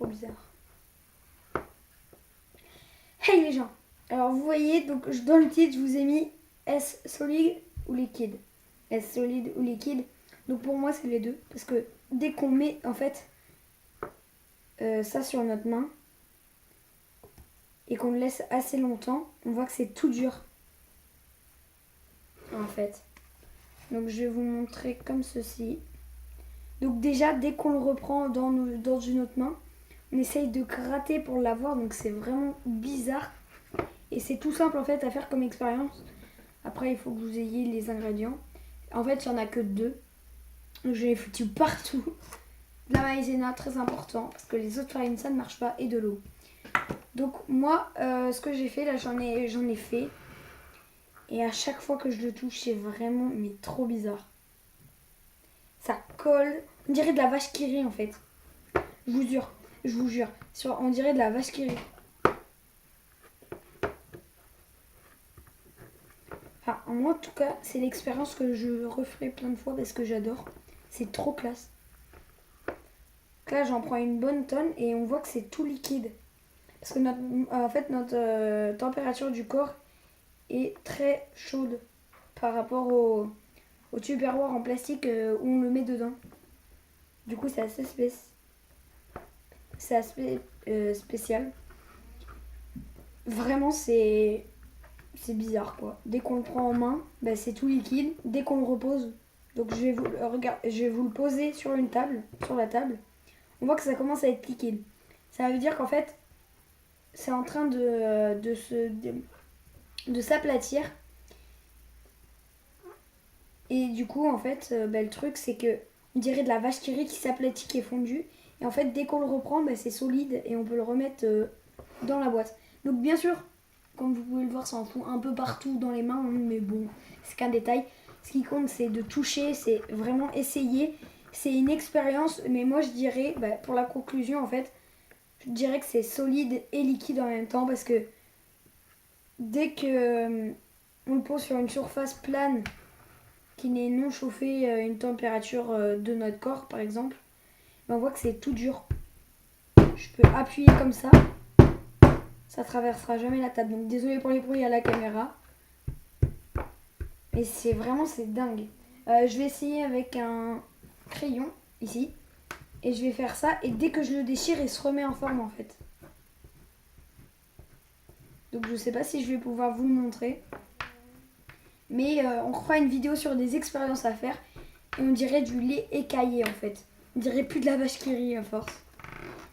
trop bizarre. Hey les gens. Alors vous voyez, donc dans le titre, je vous ai mis est-ce solide ou liquide. Est-ce solide ou liquide. Donc pour moi, c'est les deux. Parce que dès qu'on met, en fait, ça sur notre main, et qu'on le laisse assez longtemps, on voit que c'est tout dur. En fait. Donc je vais vous montrer comme ceci. Donc déjà, dès qu'on le reprend dans une autre main, on essaye de gratter pour l'avoir. Donc c'est vraiment bizarre. Et c'est tout simple en fait à faire comme expérience. Après, il faut que vous ayez les ingrédients. En fait, il n'y en a que 2. Donc je l'ai foutu partout. De la maïzena, très important. Parce que les autres farines, ça ne marche pas. Et de l'eau. Donc moi, ce que j'ai fait, là j'en ai fait. Et à chaque fois que je le touche, c'est vraiment mais trop bizarre. Ça colle. On dirait de la vache qui rit en fait. Je vous jure. On dirait de la vache qui rit. Enfin, moi en tout cas, c'est l'expérience que je referai plein de fois parce que j'adore. C'est trop classe. Donc là, j'en prends une bonne tonne et on voit que c'est tout liquide. Parce que notre température du corps est très chaude par rapport au tupperware en plastique où on le met dedans. Du coup, c'est assez spécial. Vraiment, c'est bizarre quoi. Dès qu'on le prend en main, bah, c'est tout liquide. Dès qu'on le repose, donc je vais vous le poser sur la table. On voit que ça commence à être liquide. Ça veut dire qu'en fait, c'est en train de s'aplatir. Et du coup, en fait, le truc, c'est que on dirait de la vache qui rit qui s'aplatit, qui est fondue. Et en fait, dès qu'on le reprend, c'est solide et on peut le remettre dans la boîte. Donc bien sûr, comme vous pouvez le voir, ça en fout un peu partout dans les mains, mais bon, c'est qu'un détail. Ce qui compte, c'est de toucher, c'est vraiment essayer. C'est une expérience, mais moi je dirais, pour la conclusion en fait, je dirais que c'est solide et liquide en même temps parce que dès que on le pose sur une surface plane qui n'est non chauffée à une température de notre corps par exemple, on voit que c'est tout dur. Je peux appuyer comme ça traversera jamais la table. Donc désolé pour les bruits à la caméra. Mais c'est dingue. Je vais essayer avec un crayon ici. Et je vais faire ça. Et dès que je le déchire, il se remet en forme en fait. Donc je sais pas si je vais pouvoir vous le montrer. Mais on fera une vidéo sur des expériences à faire. Et on dirait du lait écaillé en fait. On dirait plus de la vache qui rit à force.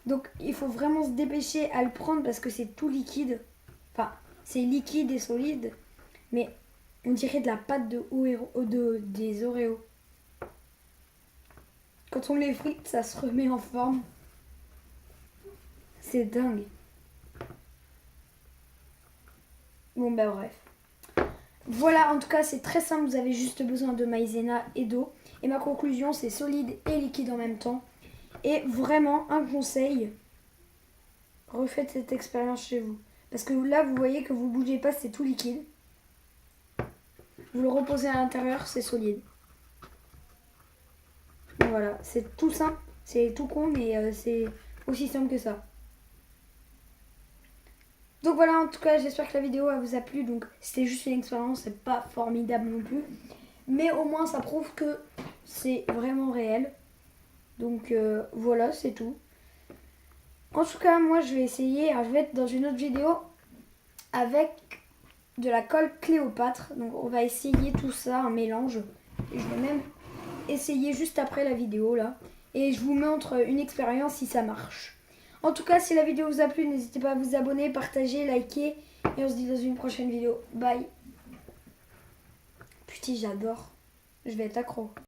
Donc il faut vraiment se dépêcher à le prendre parce que c'est tout liquide. Enfin, c'est liquide et solide. Mais on dirait de la pâte des Oreos. Quand on les frite, ça se remet en forme. C'est dingue. Bon bref. Voilà, en tout cas c'est très simple, vous avez juste besoin de maïzena et d'eau. Et ma conclusion, c'est solide et liquide en même temps. Et vraiment, un conseil, refaites cette expérience chez vous. Parce que là, vous voyez que vous ne bougez pas, c'est tout liquide. Vous le reposez à l'intérieur, c'est solide. Donc voilà, c'est tout simple, c'est tout con, mais c'est aussi simple que ça. Donc voilà, en tout cas, j'espère que la vidéo vous a plu. Donc c'était juste une expérience, c'est pas formidable non plus. Mais au moins, ça prouve que c'est vraiment réel. Donc voilà, c'est tout. En tout cas, moi, je vais essayer, je vais être dans une autre vidéo avec de la colle Cléopâtre. Donc on va essayer tout ça, un mélange. Et je vais même essayer juste après la vidéo là. Et je vous montre une expérience si ça marche. En tout cas, si la vidéo vous a plu, n'hésitez pas à vous abonner, partager, liker. Et on se dit dans une prochaine vidéo. Bye. Putain, j'adore. Je vais être accro.